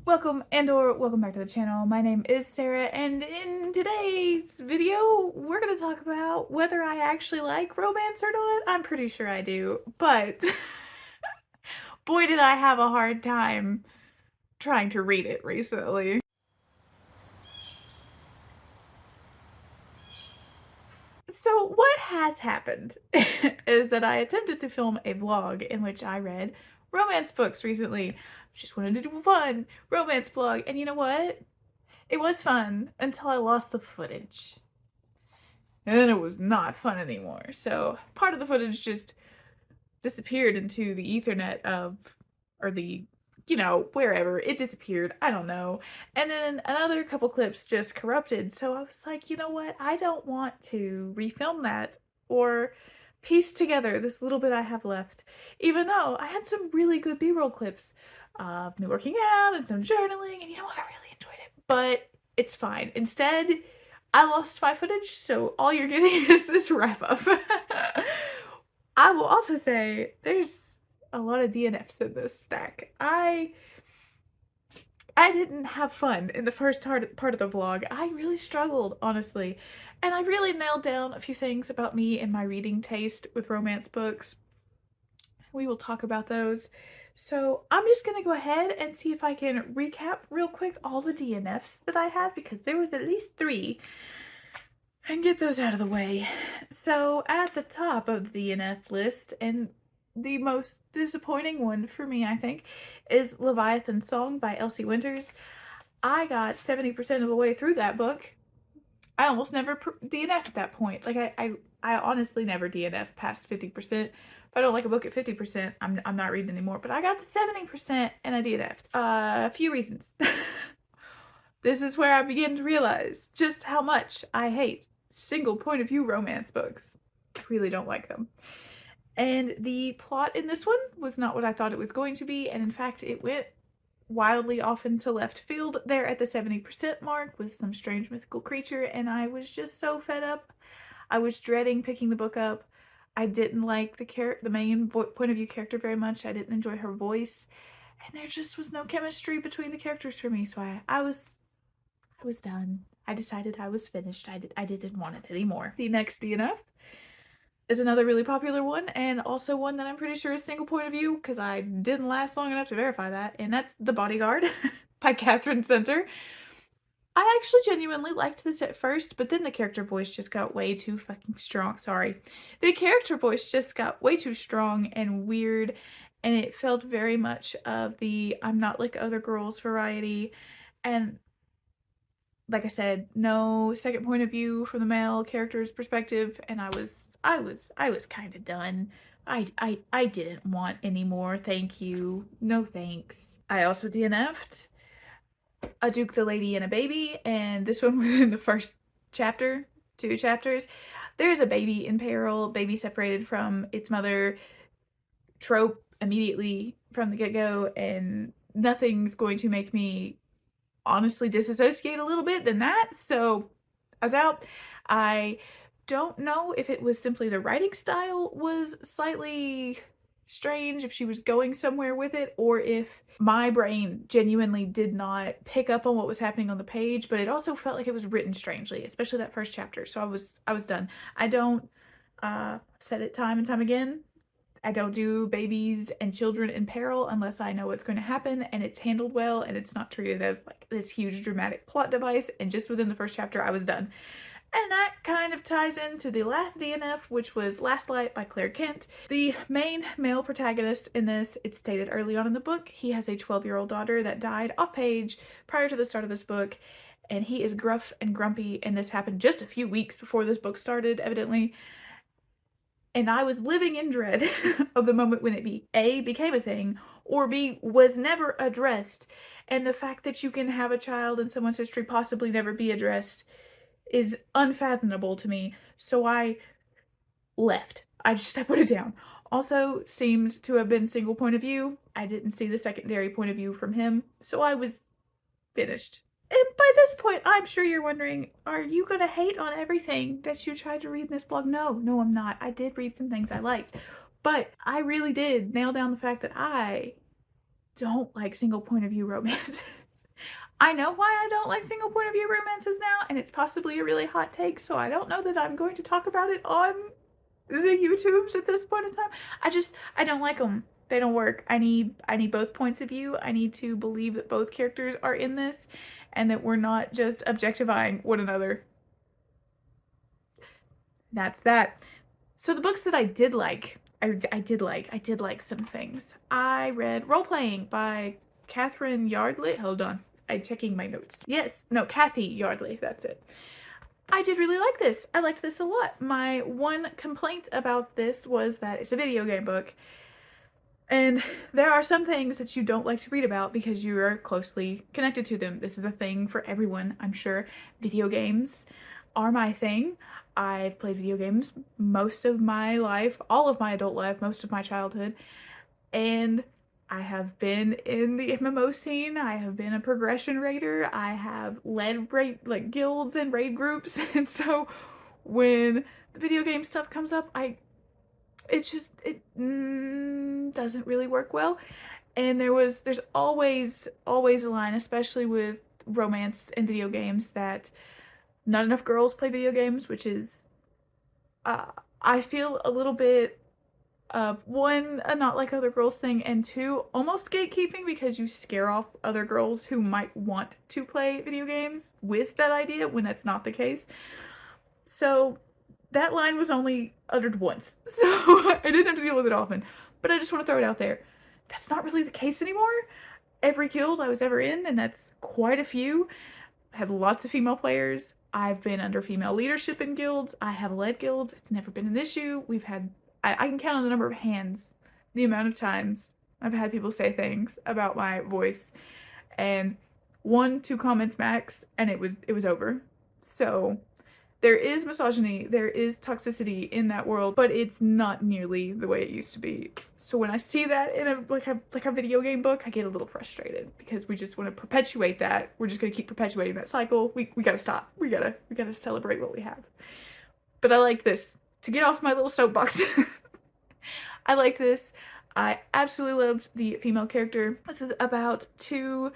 Welcome back to the channel. My name is Sarah, and in today's video, we're gonna talk about whether I actually like romance or not. I'm pretty sure I do, but boy did I have a hard time trying to read it recently. So what has happened is that I attempted to film a vlog in which I read romance books recently. Just wanted to do a fun romance vlog, and you know what? It was fun until I lost the footage. And then it was not fun anymore. So part of the footage just disappeared into the ethernet of, or the, wherever. It disappeared. I don't know. And then another couple clips just corrupted. So I was like, you know what? I don't want to refilm that or piece together this little bit I have left. Even though I had some really good B-roll clips of me working out and some journaling. And you know what? I really enjoyed it. But it's fine. Instead, I lost my footage, so all you're getting is this wrap up. I will also say there's a lot of DNFs in this stack. I didn't have fun in the first part of the vlog. I really struggled, honestly. And I really nailed down a few things about me and my reading taste with romance books. We will talk about those. So I'm just gonna go ahead and see if I can recap real quick all the DNFs that I have, because there was at least 3, and get those out of the way. So at the top of the DNF list, and the most disappointing one for me, I think, is Leviathan Song by Elsie Winters. I got 70% of the way through that book. I almost never DNF at that point. Like I honestly never DNF past 50%. If I don't like a book at 50%, I'm not reading anymore. But I got to 70% and I DNF'd. A few reasons. This is where I began to realize just how much I hate single point of view romance books. I really don't like them. And the plot in this one was not what I thought it was going to be, and in fact it went wildly off into left field there at the 70% mark with some strange mythical creature, and I was just so fed up. I was dreading picking the book up. I didn't like the main point of view character very much. I didn't enjoy her voice, and there just was no chemistry between the characters for me, so I was done. I decided I was finished. I didn't want it anymore. The next DNF is another really popular one, and also one that I'm pretty sure is single point of view, because I didn't last long enough to verify that, and that's The Bodyguard by Catherine Center. I actually genuinely liked this at first, but then the character voice just got way too fucking strong. Sorry. The character voice just got way too strong and weird, and it felt very much of the I'm not like other girls variety. And like I said, no second point of view from the male character's perspective, and I was kind of done. I didn't want any more. Thank you. No thanks. I also DNF'd A Duke, the Lady, and a Baby, and this one within the first chapter, 2 chapters. There's a baby in peril, baby separated from its mother trope immediately from the get-go, and nothing's going to make me honestly disassociate a little bit than that. So I was out. I don't know if it was simply the writing style was slightly strange, if she was going somewhere with it, or if my brain genuinely did not pick up on what was happening on the page, but it also felt like it was written strangely, especially that first chapter. So I was done. I don't said it time and time again, I don't do babies and children in peril unless I know what's going to happen and it's handled well and it's not treated as like this huge dramatic plot device. And just within the first chapter, I was done. And that kind of ties into the last DNF, which was Last Light by Claire Kent. The main male protagonist in this, it's stated early on in the book, he has a 12-year-old daughter that died off page prior to the start of this book. And he is gruff and grumpy, and this happened just a few weeks before this book started, evidently. And I was living in dread of the moment when it A, became a thing, or B, was never addressed. And the fact that you can have a child in someone's history possibly never be addressed is unfathomable to me. So I left. I put it down. Also seemed to have been single point of view. I didn't see the secondary point of view from him, so I was finished. And by this point, I'm sure you're wondering, are you gonna hate on everything that you tried to read in this blog? No, I'm not. I did read some things I liked, but I really did nail down the fact that I don't like single point of view romances. I know why I don't like single point of view romances now, and it's possibly a really hot take, so I don't know that I'm going to talk about it on the YouTubes at this point in time. I don't like them. They don't work. I need both points of view. I need to believe that both characters are in this and that we're not just objectifying one another. That's that. So the books that I did like, I did like some things. I read Roleplaying by Catherine Yardley. Hold on. I'm checking my notes. Yes, no, Kathy Yardley, that's it. I did really like this. I liked this a lot. My one complaint about this was that it's a video game book. And there are some things that you don't like to read about because you are closely connected to them. This is a thing for everyone, I'm sure. Video games are my thing. I've played video games most of my life, all of my adult life, most of my childhood. And I have been in the MMO scene. I have been a progression raider. I have led raid, like guilds and raid groups. And so when the video game stuff comes up, it doesn't really work well. And there's always a line, especially with romance and video games, that not enough girls play video games, which is I feel a little bit one, a not like other girls thing, and two, almost gatekeeping, because you scare off other girls who might want to play video games with that idea when that's not the case. So that line was only uttered once, so I didn't have to deal with it often. But I just want to throw it out there. That's not really the case anymore. Every guild I was ever in, and that's quite a few, had lots of female players. I've been under female leadership in guilds. I have led guilds. It's never been an issue. We've had, I can count on the number of hands, the amount of times I've had people say things about my voice, and 1-2 comments max, and it was over. So there is misogyny, there is toxicity in that world, but it's not nearly the way it used to be. So when I see that in a video game book, I get a little frustrated because we just want to perpetuate that. We're just gonna keep perpetuating that cycle. We gotta stop. We gotta celebrate what we have. But I like this. To get off my little soapbox, I like this. I absolutely loved the female character. This is about two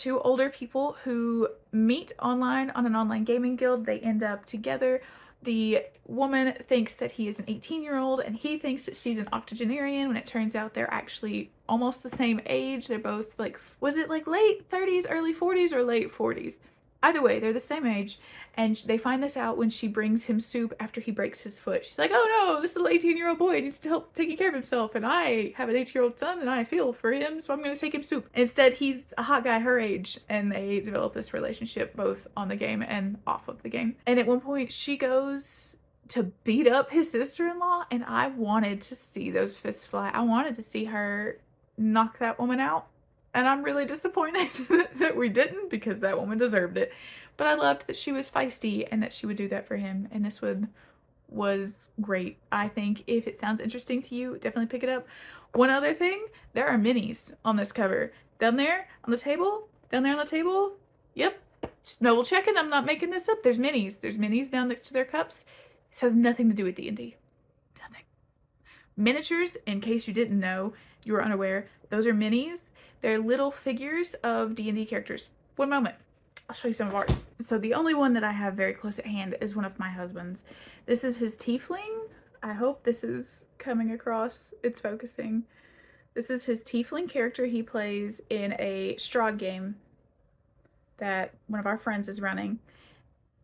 older people who meet online on an online gaming guild. They end up together. The woman thinks that he is an 18-year-old and he thinks that she's an octogenarian, when it turns out they're actually almost the same age. They're both like, was it like late 30s, early 40s, or late 40s? Either way, they're the same age, and they find this out when she brings him soup after he breaks his foot. She's like, oh no, this little 18-year-old boy needs to help taking care of himself, and I have an 8-year-old son and I feel for him, so I'm gonna take him soup. Instead, he's a hot guy her age, and they develop this relationship both on the game and off of the game. And at one point, she goes to beat up his sister-in-law, and I wanted to see those fists fly. I wanted to see her knock that woman out. And I'm really disappointed that we didn't, because that woman deserved it. But I loved that she was feisty and that she would do that for him. And this one was great. I think if it sounds interesting to you, definitely pick it up. One other thing, there are minis on this cover. Down there on the table, Yep, just double checking, I'm not making this up. There's minis. There's minis down next to their cups. This has nothing to do with D&D. Nothing. Miniatures, in case you didn't know, you were unaware, those are minis. They're little figures of D&D characters. One moment. I'll show you some of ours. So the only one that I have very close at hand is one of my husband's. This is his tiefling. I hope this is coming across. It's focusing. This is his tiefling character he plays in a Strahd game that one of our friends is running.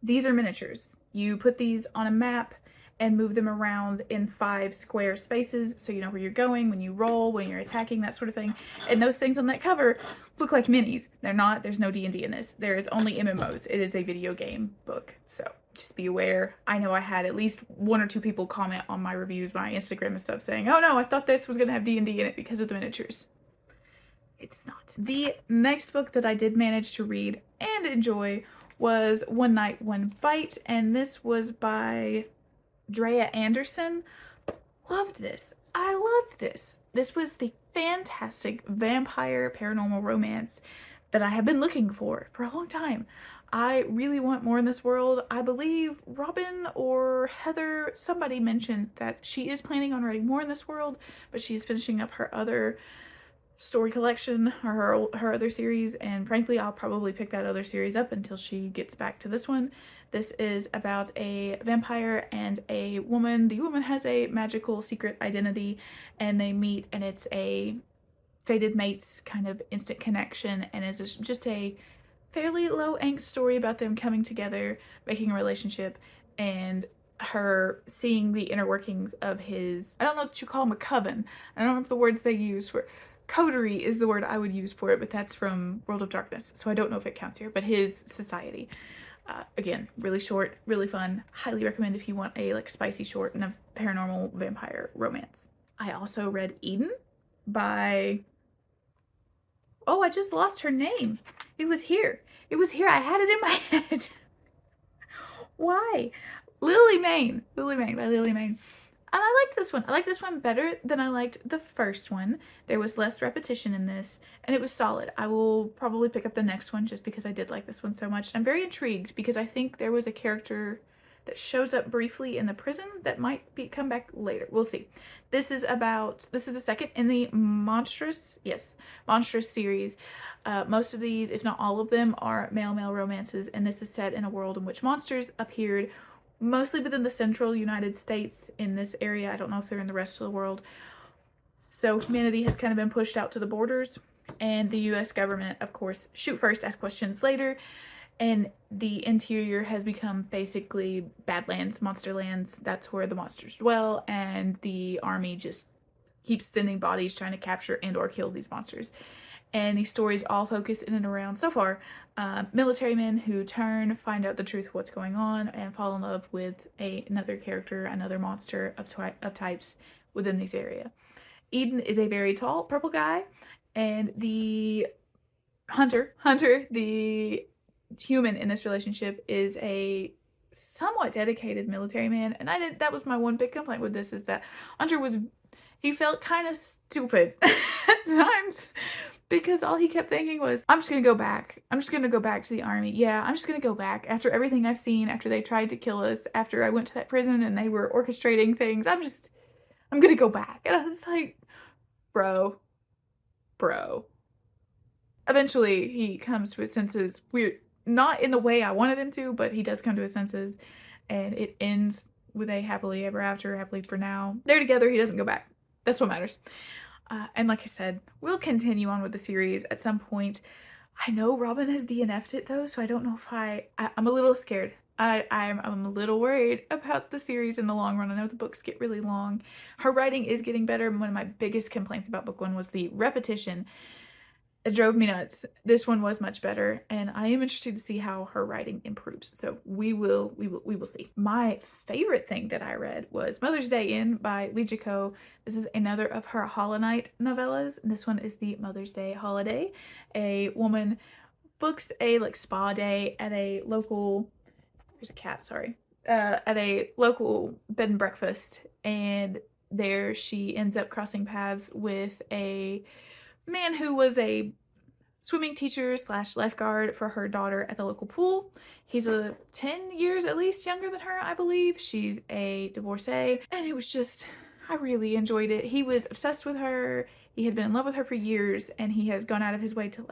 These are miniatures. You put these on a map and move them around in 5 square spaces so you know where you're going, when you roll, when you're attacking, that sort of thing. And those things on that cover look like minis. They're not. There's no D&D in this. There is only MMOs. It is a video game book. So just be aware. I know I had at least 1 or 2 people comment on my reviews, my Instagram and stuff, saying, oh no, I thought this was going to have D&D in it because of the miniatures. It does not. The next book that I did manage to read and enjoy was One Night, One Bite, and this was by Drea Anderson. Loved this. I loved this. This was the fantastic vampire paranormal romance that I have been looking for a long time. I really want more in this world. I believe Robin or Heather, somebody mentioned that she is planning on writing more in this world, but she is finishing up her other story collection, her other series, and frankly I'll probably pick that other series up until she gets back to this one. This is about a vampire and a woman. The woman has a magical secret identity and they meet, and it's a fated mates kind of instant connection, and it's just a fairly low angst story about them coming together, making a relationship, and her seeing the inner workings of his, I don't know that you call him a coven. I don't know if the words they use for coterie is the word I would use for it, but that's from World of Darkness, so I don't know if it counts here, but his society. Again, really short, really fun. Highly recommend if you want a like spicy short and a paranormal vampire romance. I also read Eden by, oh, I just lost her name. It was here. It was here. I had it in my head. Why? Lily Mayne. Lily Mayne by Lily Mayne. And I liked this one. I liked this one better than I liked the first one. There was less repetition in this, and it was solid. I will probably pick up the next one just because I did like this one so much. I'm very intrigued because I think there was a character that shows up briefly in the prison that might come back later. We'll see. This is the second in the Monstrous series. Most of these, if not all of them, are male-male romances, and this is set in a world in which monsters appeared mostly within the central United States in this area. I don't know if they're in the rest of the world. So humanity has kind of been pushed out to the borders, and the US government, of course, shoot first, ask questions later, and the interior has become basically Badlands, Monsterlands. That's where the monsters dwell, and the army just keeps sending bodies trying to capture and or kill these monsters. And these stories all focus in and around, so far, military men who turn, find out the truth of what's going on, and fall in love with another character, another monster of types within this area. Eden is a very tall purple guy, and the Hunter, the human in this relationship, is a somewhat dedicated military man. And that was my one big complaint with this, is that Hunter he felt kind of stupid at times, because all he kept thinking was, I'm just gonna go back. I'm just gonna go back to the army. Yeah, I'm just gonna go back after everything I've seen, after they tried to kill us, after I went to that prison and they were orchestrating things. I'm gonna go back. And I was like, bro. Eventually, he comes to his senses. Weird, not in the way I wanted him to, but he does come to his senses, and it ends with a happily ever after, happily for now. They're together, he doesn't go back. That's what matters. And like I said, we'll continue on with the series at some point. I know Robin has DNF'd it though, so I don't know if I'm a little scared. I'm a little worried about the series in the long run. I know the books get really long. Her writing is getting better. One of my biggest complaints about book one was the repetition. It drove me nuts. This one was much better, and I am interested to see how her writing improves. So we will see. My favorite thing that I read was Mother's Day In by Lee Jiko. This is another of her Hollow Night novellas, and this one is the Mother's Day holiday. A woman books a spa day at a local, there's a cat, sorry, at a local bed and breakfast, and there she ends up crossing paths with a man who was a swimming teacher / lifeguard for her daughter at the local pool. He's 10 years at least younger than her, I believe. She's a divorcee, and it was just, I really enjoyed it. He was obsessed with her. He had been in love with her for years, and he has gone out of his way to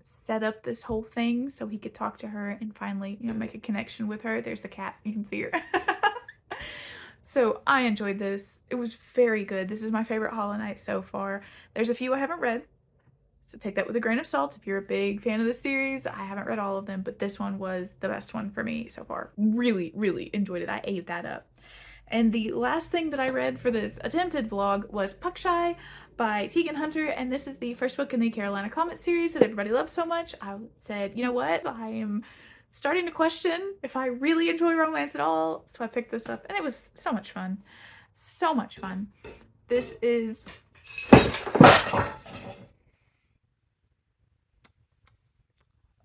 set up this whole thing so he could talk to her and finally, make a connection with her. There's the cat. You can see her. So I enjoyed this. It was very good. This is my favorite Hollow Night so far. There's a few I haven't read, so take that with a grain of salt. If you're a big fan of the series, I haven't read all of them, but this one was the best one for me so far. Really, really enjoyed it. I ate that up. And the last thing that I read for this attempted vlog was Puckshy by Tegan Hunter, and this is the first book in the Carolina Comet series that everybody loves so much. I said, you know what? I am starting to question if I really enjoy romance at all, so I picked this up, and it was so much fun. So much fun. This is...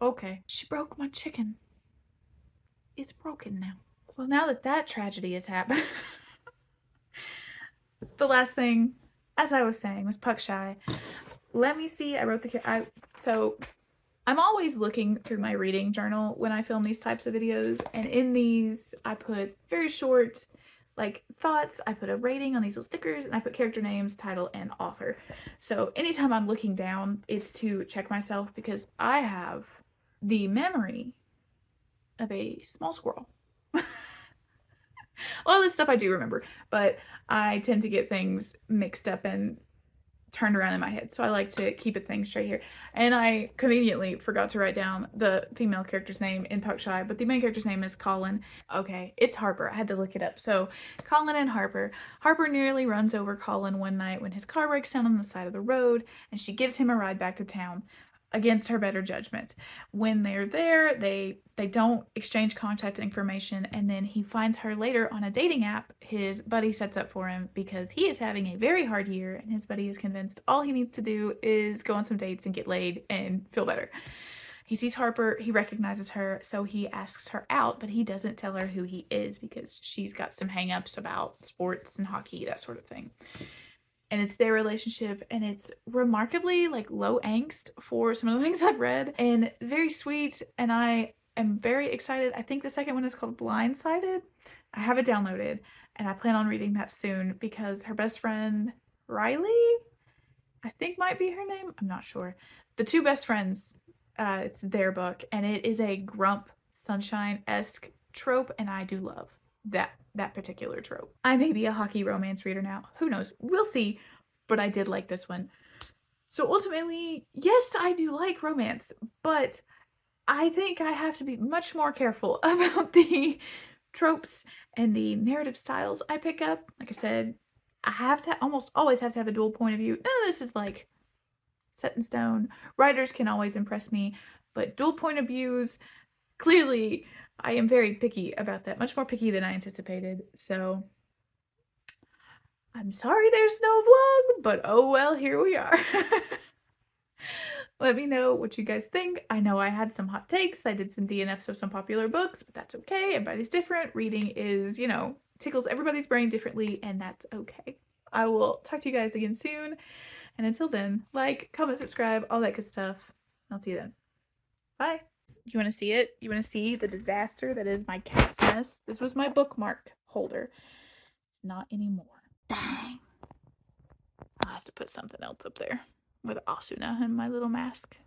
Okay. She broke my chicken. It's broken now. Well, now that tragedy has happened, the last thing, as I was saying, was Puckshy. Let me see. I wrote so I'm always looking through my reading journal when I film these types of videos, and in these I put very short, like thoughts. I put a rating on these little stickers, and I put character names, title, and author. So anytime I'm looking down, it's to check myself because I have the memory of a small squirrel. All this stuff I do remember, but I tend to get things mixed up and turned around in my head. So I like to keep it thing straight here. And I conveniently forgot to write down the female character's name in Puck Shy, but the main character's name is Colin. Okay, it's Harper. I had to look it up. So Colin and Harper. Harper nearly runs over Colin one night when his car breaks down on the side of the road, and she gives him a ride back to town against her better judgment. When they're there, they don't exchange contact information, and then he finds her later on a dating app his buddy sets up for him because he is having a very hard year, and his buddy is convinced all he needs to do is go on some dates and get laid and feel better. He sees Harper, he recognizes her, so he asks her out, but he doesn't tell her who he is because she's got some hang-ups about sports and hockey, that sort of thing. And it's their relationship, and it's remarkably like low angst for some of the things I've read, and very sweet, and I am very excited. I think the second one is called Blindsided. I have it downloaded, and I plan on reading that soon because her best friend Riley, I think might be her name, I'm not sure. The two best friends, it's their book, and it is a Grump Sunshine-esque trope, and I do love that particular trope. I may be a hockey romance reader now. Who knows? We'll see. But I did like this one. So ultimately, yes, I do like romance, but I think I have to be much more careful about the tropes and the narrative styles I pick up. Like I said, I have to almost always have to have a dual point of view. None of this is like set in stone. Writers can always impress me, but dual point of views, clearly I am very picky about that, much more picky than I anticipated. So I'm sorry there's no vlog, but oh well, here we are. Let me know what you guys think. I know I had some hot takes. I did some DNFs of some popular books, but that's okay. Everybody's different. Reading is, you know, tickles everybody's brain differently, and that's okay. I will talk to you guys again soon. And until then, like, comment, subscribe, all that good stuff. I'll see you then. Bye. You want to see it? You want to see the disaster that is my cat's mess? This was my bookmark holder. It's not anymore. Dang. I'll have to put something else up there with Asuna and my little mask.